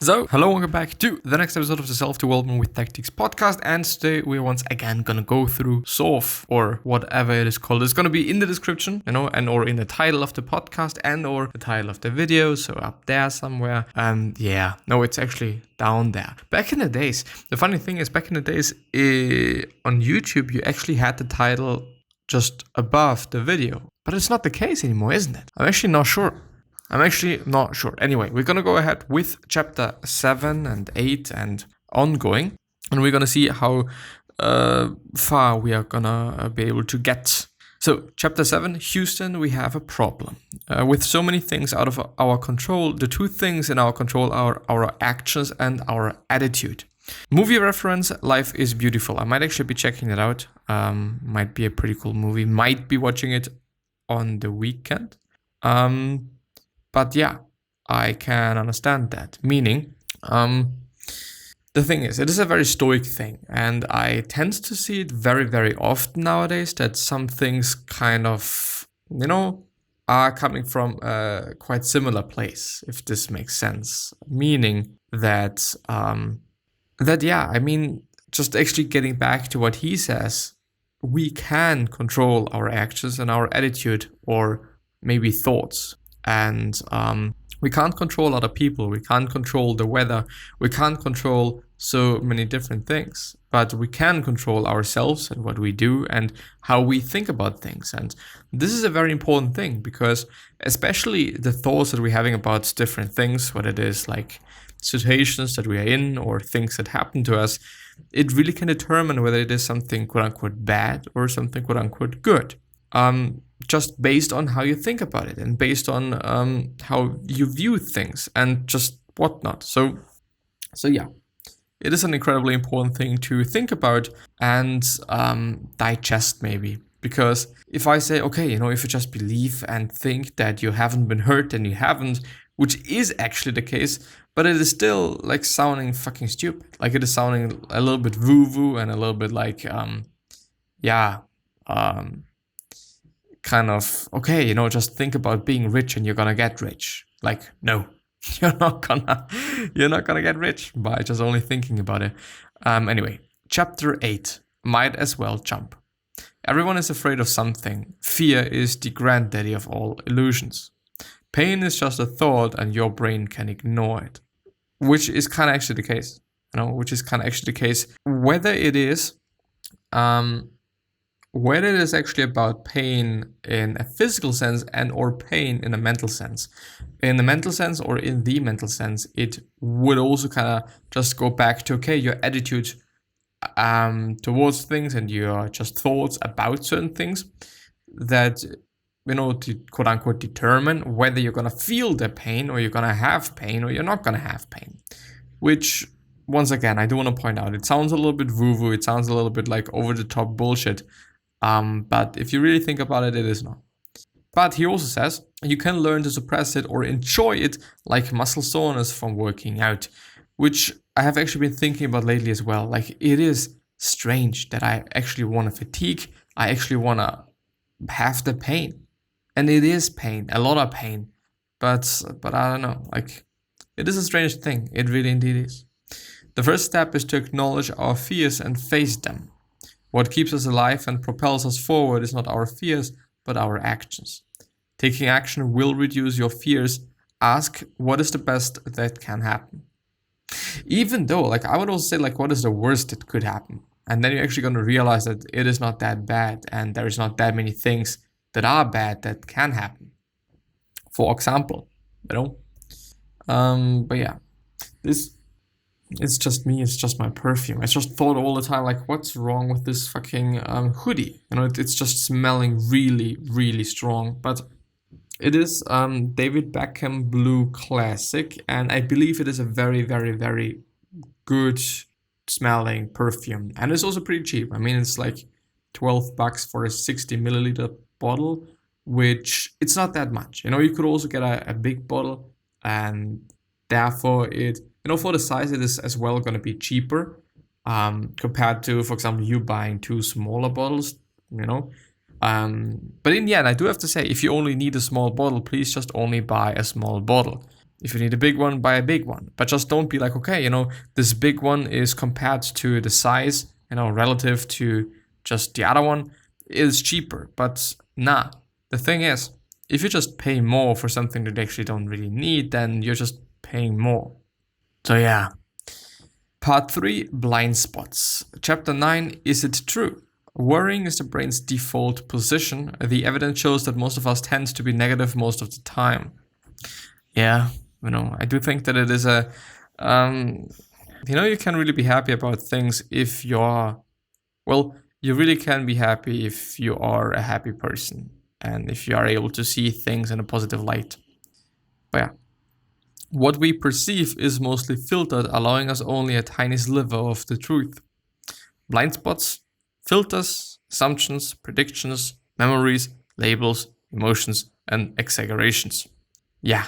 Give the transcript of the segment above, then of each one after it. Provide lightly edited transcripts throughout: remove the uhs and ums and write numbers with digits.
So, hello, welcome back to the next episode of the Self-Development with Tactics podcast, and today we're once again gonna go through SORF, or whatever it is called. It's gonna be in the description, and or in the title of the podcast, and or the title of the video, so up there somewhere. It's actually down there. Back in the days, the funny thing is, back in the days, on YouTube, you actually had the title just above the video, but it's not the case anymore, isn't it? I'm actually not sure. Anyway, we're going to go ahead with chapter 7 and 8 and ongoing. And we're going to see how far we are going to be able to get. So, chapter 7, Houston, we have a problem. With so many things out of our control, the two things in our control are our actions and our attitude. Movie reference, Life is Beautiful. I might actually be checking it out. Might be a pretty cool movie. Might be watching it on the weekend. But yeah, I can understand that. Meaning, the thing is, it is a very stoic thing. And I tend to see it very, very often nowadays that some things kind of, are coming from a quite similar place, if this makes sense. Meaning that, just actually getting back to what he says, we can control our actions and our attitude or maybe thoughts. And we can't control other people, we can't control the weather, we can't control so many different things, but we can control ourselves and what we do and how we think about things. And this is a very important thing because especially the thoughts that we're having about different things, whether it is like situations that we are in or things that happen to us, it really can determine whether it is something quote unquote bad or something quote unquote good. Just based on how you think about it and based on how you view things and just whatnot. So yeah, it is an incredibly important thing to think about and digest maybe. Because if I say, okay, if you just believe and think that you haven't been hurt, then you haven't, which is actually the case, but it is still like sounding fucking stupid. Like it is sounding a little bit woo-woo and a little bit like, kind of, okay, just think about being rich and you're gonna get rich. Like, no, you're not gonna get rich by just only thinking about it. Anyway, chapter 8, might as well jump. Everyone is afraid of something. Fear is the granddaddy of all illusions. Pain is just a thought and your brain can ignore it. Which is kind of actually the case, whether it is actually about pain in a physical sense and or pain in a mental sense. In the mental sense or in the mental sense, it would also kind of just go back to, okay, your attitude towards things and your just thoughts about certain things that, to quote unquote determine whether you're going to feel the pain or you're going to have pain or you're not going to have pain. Which, once again, I do want to point out, it sounds a little bit woo-woo, it sounds a little bit like over-the-top bullshit. But if you really think about it, it is not. But he also says you can learn to suppress it or enjoy it like muscle soreness from working out, which I have actually been thinking about lately as well. Like, it is strange that I actually want to fatigue. I actually want to have the pain. And it is pain, a lot of pain. But I don't know, like, it is a strange thing. It really indeed is. The first step is to acknowledge our fears and face them. What keeps us alive and propels us forward is not our fears, but our actions. Taking action will reduce your fears. Ask, what is the best that can happen? Even though, I would also say, what is the worst that could happen? And then you're actually going to realize that it is not that bad and there is not that many things that are bad that can happen. For example, but yeah, it's just me, it's just my perfume. I just thought all the time, what's wrong with this fucking hoodie? It's just smelling really, really strong. But it is David Beckham Blue Classic, and I believe it is a very, very, very good smelling perfume. And it's also pretty cheap. It's like $12 for a 60 milliliter bottle, which it's not that much. You could also get a big bottle, and therefore it, for the size, it is as well going to be cheaper compared to, for example, you buying 2 smaller bottles, But in the end, I do have to say, if you only need a small bottle, please just only buy a small bottle. If you need a big one, buy a big one. But just don't be like, okay, this big one is compared to the size, relative to just the other one, is cheaper. But nah, the thing is, if you just pay more for something that you actually don't really need, then you're just paying more. So yeah. Part 3, blind spots. Chapter 9, is it true? Worrying is the brain's default position. The evidence shows that most of us tend to be negative most of the time. Yeah, I do think that it is you can really be happy about things if you're, you really can be happy if you are a happy person and if you are able to see things in a positive light. But yeah, what we perceive is mostly filtered, allowing us only a tiny sliver of the truth. Blind spots, filters, assumptions, predictions, memories, labels, emotions, and exaggerations. Yeah,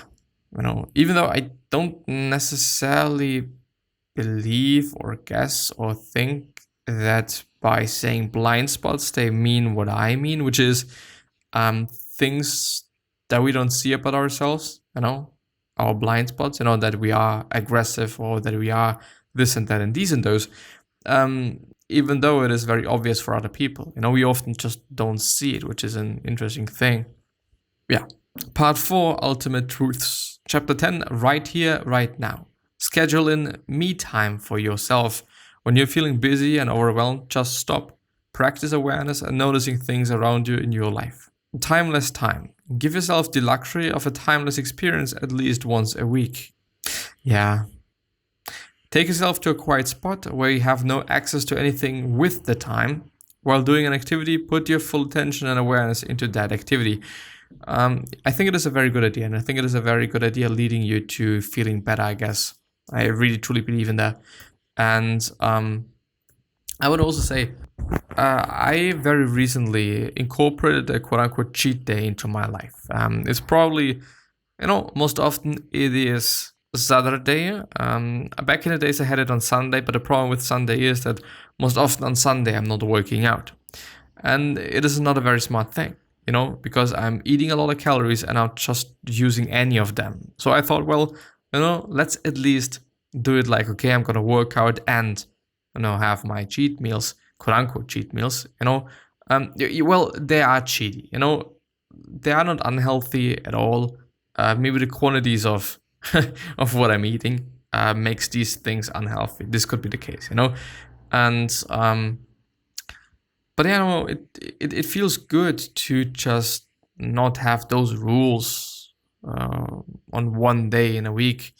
even though I don't necessarily believe or guess or think that by saying blind spots they mean what I mean, which is things that we don't see about ourselves, our blind spots, that we are aggressive or that we are this and that and these and those, even though it is very obvious for other people. We often just don't see it, which is an interesting thing. Yeah. Part 4, ultimate truths. Chapter 10, right here, right now. Schedule in me time for yourself. When you're feeling busy and overwhelmed, just stop. Practice awareness and noticing things around you in your life. Timeless time. Give yourself the luxury of a timeless experience at least once a week. Yeah. Take yourself to a quiet spot where you have no access to anything with the time. While doing an activity, put your full attention and awareness into that activity. I think it is a very good idea, and I think it is a very good idea leading you to feeling better, I guess. I really truly believe in that. And I would also say I very recently incorporated a quote-unquote cheat day into my life. It's probably, most often it is Saturday. Back in the days I had it on Sunday, but the problem with Sunday is that most often on Sunday I'm not working out. And it is not a very smart thing, because I'm eating a lot of calories and I'm just using any of them. So I thought, let's at least do it like, okay, I'm going to work out and, have my cheat meals, quote unquote cheat meals, they are cheaty, they are not unhealthy at all. Maybe the quantities of of what I'm eating makes these things unhealthy. This could be the case, and but it feels good to just not have those rules on one day in a week,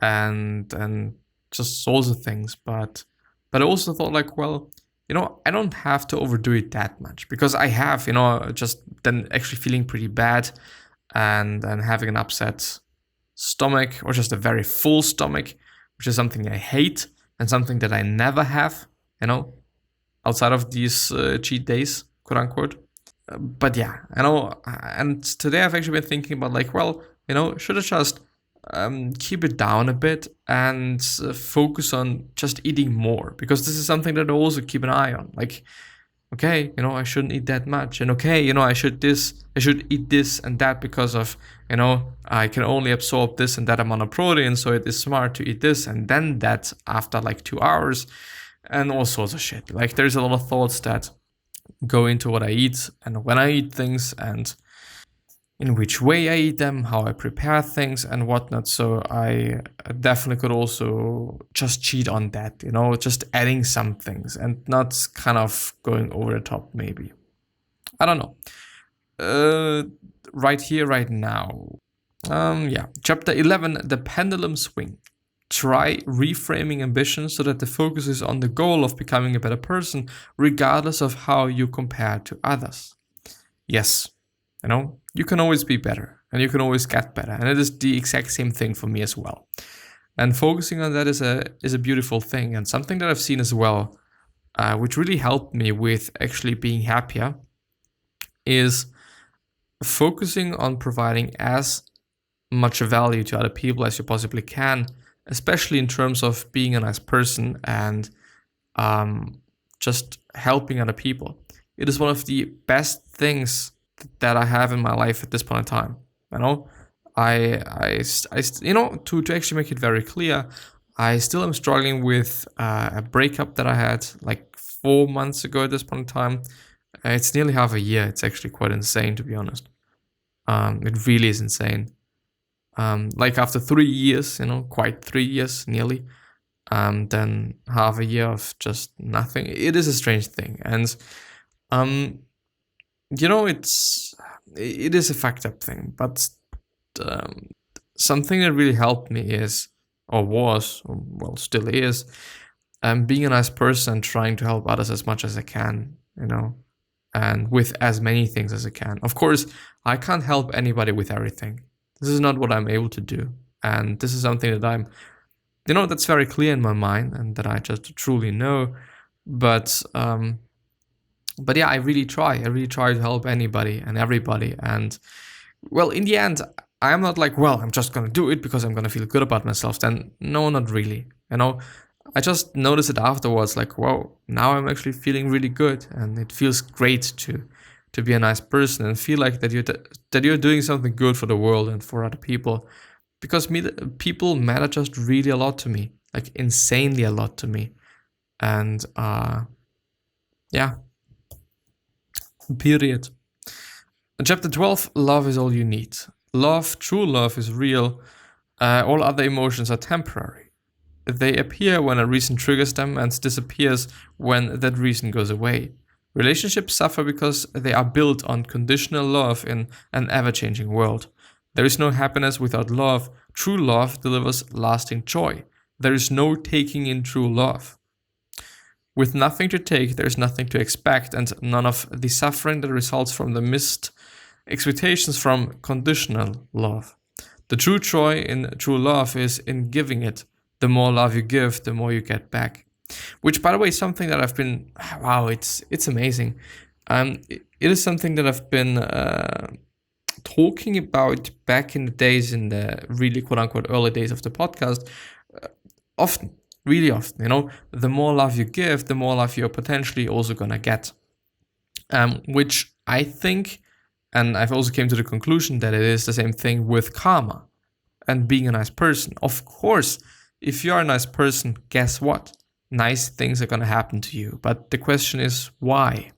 and just sorts of things. But I also thought like, I don't have to overdo it that much, because I have, just then actually feeling pretty bad and having an upset stomach or just a very full stomach, which is something I hate and something that I never have, outside of these cheat days, quote unquote. But yeah, and today I've actually been thinking about like, should I just keep it down a bit and focus on just eating more, because this is something that I also keep an eye on. Like, okay, I shouldn't eat that much, and okay, I should eat this and that because of, I can only absorb this and that amount of protein, so it is smart to eat this and then that after like 2 hours, and all sorts of shit. Like, there's a lot of thoughts that go into what I eat and when I eat things and in which way I eat them, how I prepare things and whatnot. So I definitely could also just cheat on that, just adding some things and not kind of going over the top, maybe. I don't know. Right here, right now. Chapter 11, the pendulum swing. Try reframing ambition so that the focus is on the goal of becoming a better person, regardless of how you compare to others. Yes, you can always be better and you can always get better. And it is the exact same thing for me as well. And focusing on that is a beautiful thing, and something that I've seen as well, which really helped me with actually being happier, is focusing on providing as much value to other people as you possibly can, especially in terms of being a nice person and just helping other people. It is one of the best things that I have in my life at this point in time. To actually make it very clear, I still am struggling with a breakup that I had like 4 months ago at this point in time. It's nearly half a year. It's actually quite insane, to be honest. It really is insane. Like after 3 years, quite 3 years nearly, then half a year of just nothing. It is a strange thing. And, it is a fucked up thing. But something that really helped me is, or was, or, well, still is, being a nice person, trying to help others as much as I can, and with as many things as I can. Of course, I can't help anybody with everything. This is not what I'm able to do. And this is something that that's very clear in my mind and that I just truly know. But yeah, I really try. I really try to help anybody and everybody. And well, in the end, I'm not like, well, I'm just going to do it because I'm going to feel good about myself. Then no, not really. I just noticed it afterwards, like, whoa, now I'm actually feeling really good. And it feels great to be a nice person and feel like that you're doing something good for the world and for other people. Because people matter just really a lot to me, like insanely a lot to me. And yeah, period. Chapter 12, love is all you need. Love, true love, is real. All other emotions are temporary. They appear when a reason triggers them and disappears when that reason goes away. Relationships suffer because they are built on conditional love in an ever-changing world. There is no happiness without love. True love delivers lasting joy. There is no taking in true love. With nothing to take, there is nothing to expect, and none of the suffering that results from the missed expectations from conditional love. The true joy in true love is in giving it. The more love you give, the more you get back. Which, by the way, is something that I've been, it's amazing. It is something that I've been talking about back in the days, in the really quote-unquote early days of the podcast, often, really often. The more love you give, the more love you're potentially also gonna get. Which I think, and I've also came to the conclusion that it is the same thing with karma and being a nice person. Of course, if you're a nice person, guess what? Nice things are gonna happen to you. But the question is, why?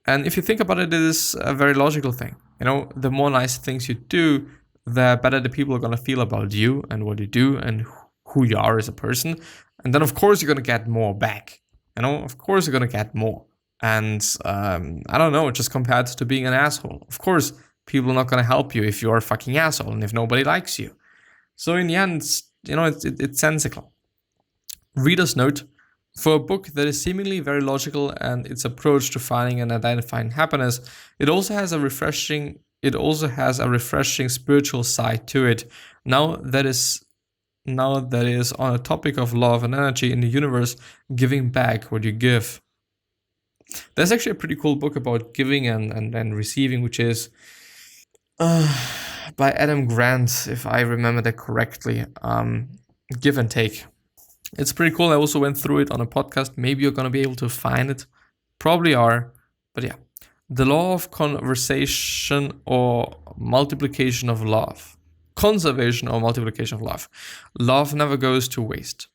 And if you think about it, it is a very logical thing. The more nice things you do, the better the people are going to feel about you and what you do and who you are as a person. And then, of course, you're going to get more back. Of course, you're going to get more. And I don't know, just compared to being an asshole. Of course, people are not going to help you if you're a fucking asshole and if nobody likes you. So in the end, it's sensical. Reader's note. For a book that is seemingly very logical and its approach to finding and identifying happiness, it also has a refreshing spiritual side to it. Now that is on a topic of love and energy in the universe, giving back what you give. There's actually a pretty cool book about giving and receiving, which is by Adam Grant, if I remember that correctly. Give and Take. It's pretty cool. I also went through it on a podcast. Maybe you're going to be able to find it. Probably are. But yeah. The law of conservation or multiplication of love. Conservation or multiplication of love. Love never goes to waste.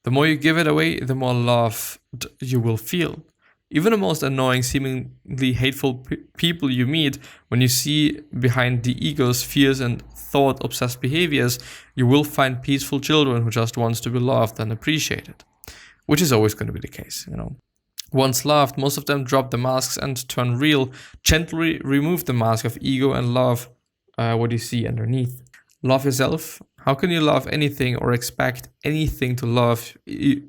The more you give it away, the more love you will feel. Even the most annoying, seemingly hateful people you meet, when you see behind the ego's fears and thought-obsessed behaviors, you will find peaceful children who just wants to be loved and appreciated. Which is always going to be the case, Once loved, most of them drop the masks and turn real, gently remove the mask of ego and love what you see underneath. Love yourself. How can you love anything or expect anything to love you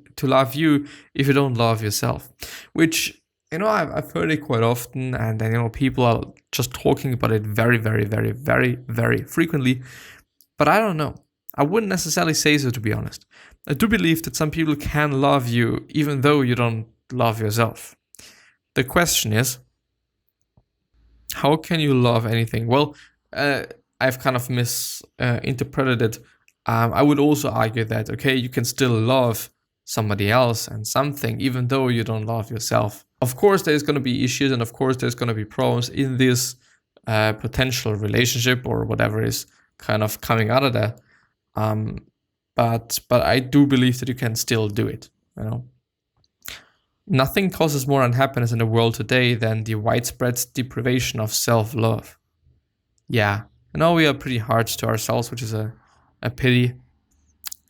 if you don't love yourself? Which, I've heard it quite often, and people are just talking about it very, very, very, very, very frequently. But I don't know. I wouldn't necessarily say so, to be honest. I do believe that some people can love you even though you don't love yourself. The question is, how can you love anything? Well, I've kind of misinterpreted it. I would also argue that, okay, you can still love somebody else and something even though you don't love yourself. Of course, there's going to be issues, and of course, there's going to be problems in this potential relationship or whatever is kind of coming out of there. But I do believe that you can still do it. Nothing causes more unhappiness in the world today than the widespread deprivation of self-love. Yeah, we are pretty hard to ourselves, which is a pity.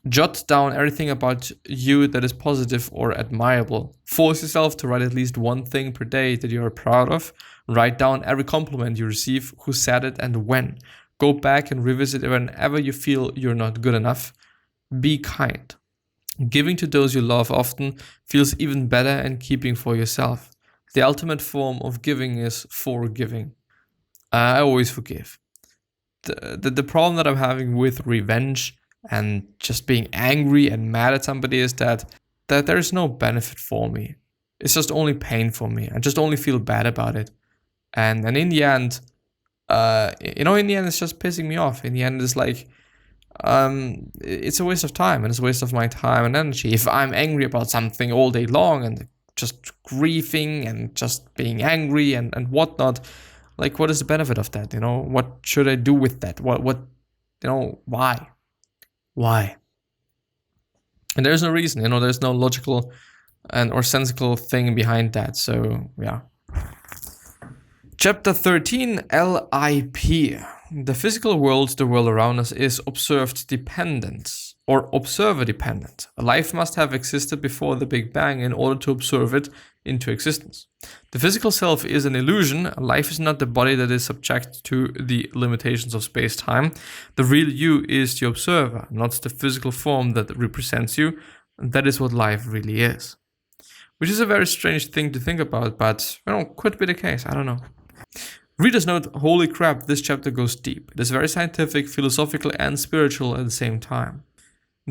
Jot down everything about you that is positive or admirable. Force yourself to write at least one thing per day that you are proud of. Write down every compliment you receive, who said it and when. Go back and revisit it whenever you feel you're not good enough. Be kind. Giving to those you love often feels even better than keeping for yourself. The ultimate form of giving is forgiving. I always forgive. The problem that I'm having with revenge and just being angry and mad at somebody is that there is no benefit for me. It's just only pain for me. I just only feel bad about it. And in the end, it's just pissing me off. In the end, it's like, it's a waste of time, and it's a waste of my time and energy. If I'm angry about something all day long and just grieving and just being angry and whatnot, like, what is the benefit of that? What should I do with that? What why? Why? And there's no reason, there's no logical or sensible thing behind that. So, yeah. Chapter 13, LIP. The physical world, the world around us, is observed dependent or observer dependent. Life must have existed before the Big Bang in order to observe it into existence. The physical self is an illusion. Life is not the body that is subject to the limitations of space-time. The real you is the observer, not the physical form that represents you. That is what life really is. Which is a very strange thing to think about, but could be the case. I don't know. Reader's note, holy crap, this chapter goes deep. It is very scientific, philosophical, and spiritual at the same time.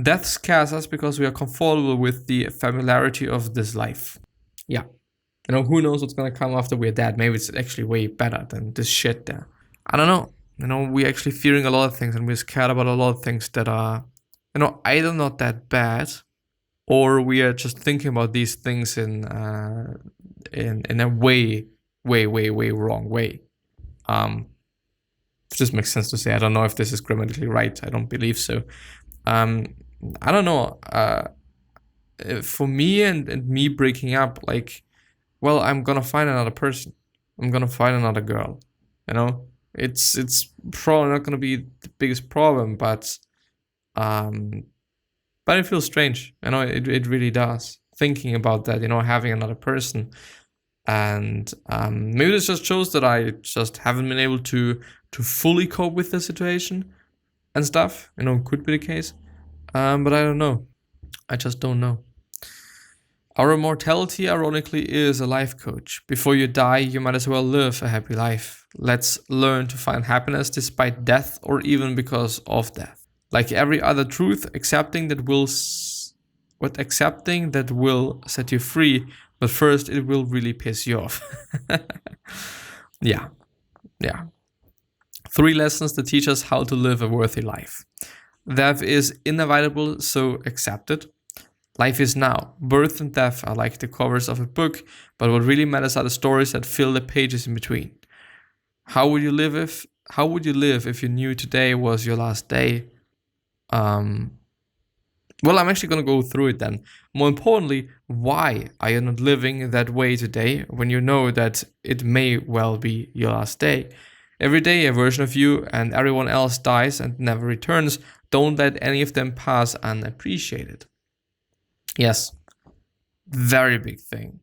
Death scares us because we are comfortable with the familiarity of this life. Yeah. Who knows what's gonna come after we're dead? Maybe it's actually way better than this shit there. I don't know. We're actually fearing a lot of things, and we're scared about a lot of things that are, either not that bad, or we are just thinking about these things in a way wrong way. If this makes sense to say. I don't know if this is grammatically right. I don't believe so. I don't know. For me and me breaking up, like, well, I'm gonna find another person. I'm gonna find another girl. It's probably not gonna be the biggest problem, but it feels strange. It really does. Thinking about that, having another person. And maybe this just shows that I just haven't been able to fully cope with the situation and stuff. Could be the case. But I don't know. I just don't know. Our immortality, ironically, is a life coach. Before you die, you might as well live a happy life. Let's learn to find happiness despite death or even because of death. Like every other truth, accepting that will set you free, but first it will really piss you off. Yeah. 3 lessons that teach us how to live a worthy life. Death is inevitable, so accept it. Life is now. Birth and death are like the covers of a book, but what really matters are the stories that fill the pages in between. How would you live if you knew today was your last day? Well, I'm actually going to go through it then. More importantly, why are you not living that way today when you know that it may well be your last day? Every day a version of you and everyone else dies and never returns. Don't let any of them pass unappreciated. Yes, very big thing.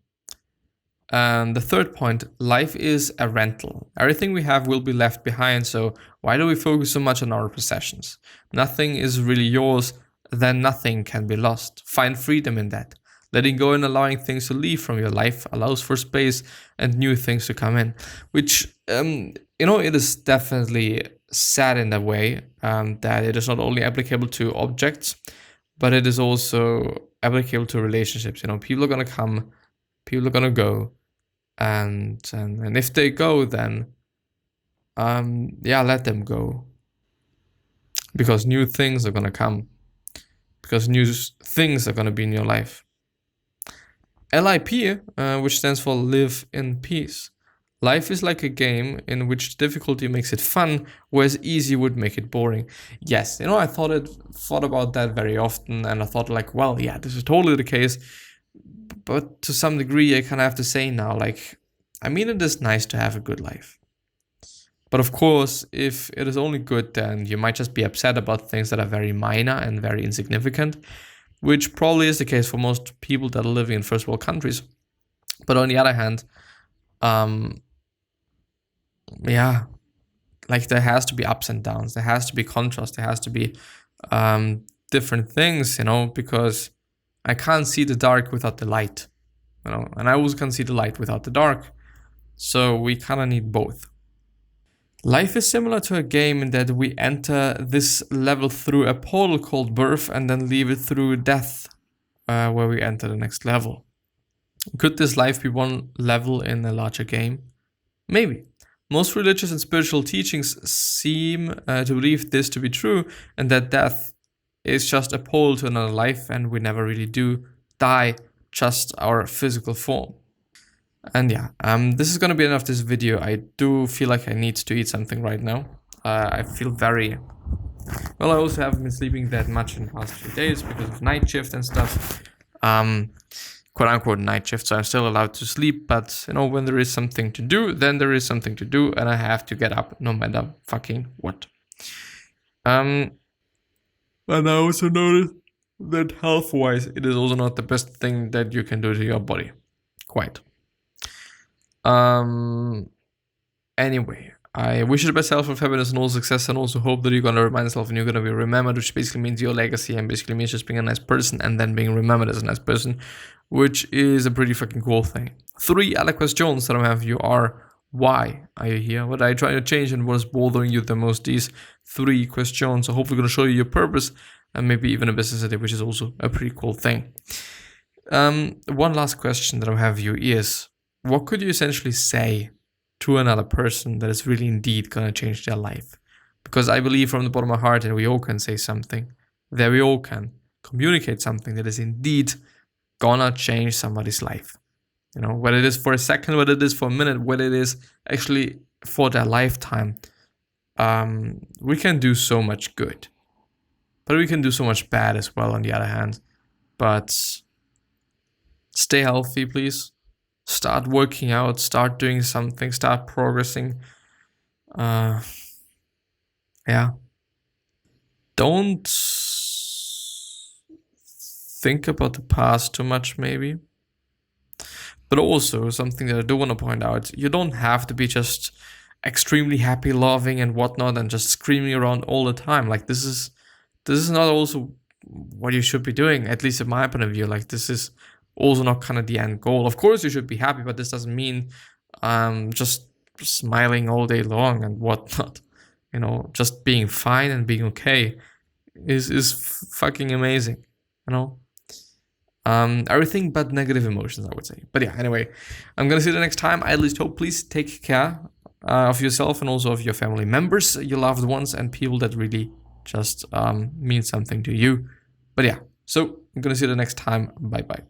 The 3rd point, life is a rental. Everything we have will be left behind, so why do we focus so much on our possessions? Nothing is really yours, then nothing can be lost. Find freedom in that. Letting go and allowing things to leave from your life allows for space and new things to come in. Which, it is definitely sad in that way, that it is not only applicable to objects, but it is also applicable to relationships. People are gonna come, people are gonna go, and if they go, then let them go, because new things are gonna come, because new things are gonna be in your life. LIP, which stands for live in peace. Life is like a game in which difficulty makes it fun, whereas easy would make it boring. Yes, I thought about that very often, and I thought like, well, yeah, this is totally the case. But to some degree, I kind of have to say now, like, I mean, it is nice to have a good life. But of course, if it is only good, then you might just be upset about things that are very minor and very insignificant, which probably is the case for most people that are living in first world countries. But on the other hand, yeah, like there has to be ups and downs, there has to be contrast, there has to be different things, because I can't see the dark without the light, and I also can't see the light without the dark. So we kind of need both. Life is similar to a game in that we enter this level through a portal called birth and then leave it through death, where we enter the next level. Could this life be one level in a larger game? Maybe. Most religious and spiritual teachings seem to believe this to be true, and that death is just a portal to another life and we never really do die, just our physical form. And yeah, this is gonna be enough of this video. I do feel like I need to eat something right now. I feel very... Well, I also haven't been sleeping that much in the past few days because of night shift and stuff. Quote unquote night shift, so I'm still allowed to sleep, but when there is something to do, then there is something to do, and I have to get up no matter fucking what. And I also noticed that health-wise, it is also not the best thing that you can do to your body. Quite. Anyway, I wish you the best health of happiness and all success, and also hope that you're gonna remind yourself and you're gonna be remembered, which basically means your legacy, and basically means just being a nice person and then being remembered as a nice person, which is a pretty fucking cool thing. 3 other questions that I have you are: why are you here? What are you trying to change, and what is bothering you the most? These 3 questions are hopefully gonna show you your purpose and maybe even a business idea, which is also a pretty cool thing. One last question that I have you is: what could you essentially say to another person that is really indeed gonna change their life? Because I believe from the bottom of my heart that we all can say something, that we all can communicate something that is indeed gonna change somebody's life. Whether it is for a second, whether it is for a minute, whether it is actually for their lifetime. We can do so much good, but we can do so much bad as well on the other hand. But stay healthy, please. Start working out, start doing something, start progressing. Yeah. Don't think about the past too much, maybe. But also, something that I do want to point out, you don't have to be just extremely happy, loving and whatnot and just screaming around all the time. Like, this is not also what you should be doing, at least in my point of view. Like, this is also not kind of the end goal. Of course you should be happy, but this doesn't mean just smiling all day long and whatnot. Just being fine and being okay is fucking amazing. Everything but negative emotions, I would say. But yeah, anyway, I'm gonna see you the next time. I at least hope. Please take care of yourself and also of your family members, your loved ones, and people that really just mean something to you. But yeah, so I'm gonna see you the next time. Bye bye.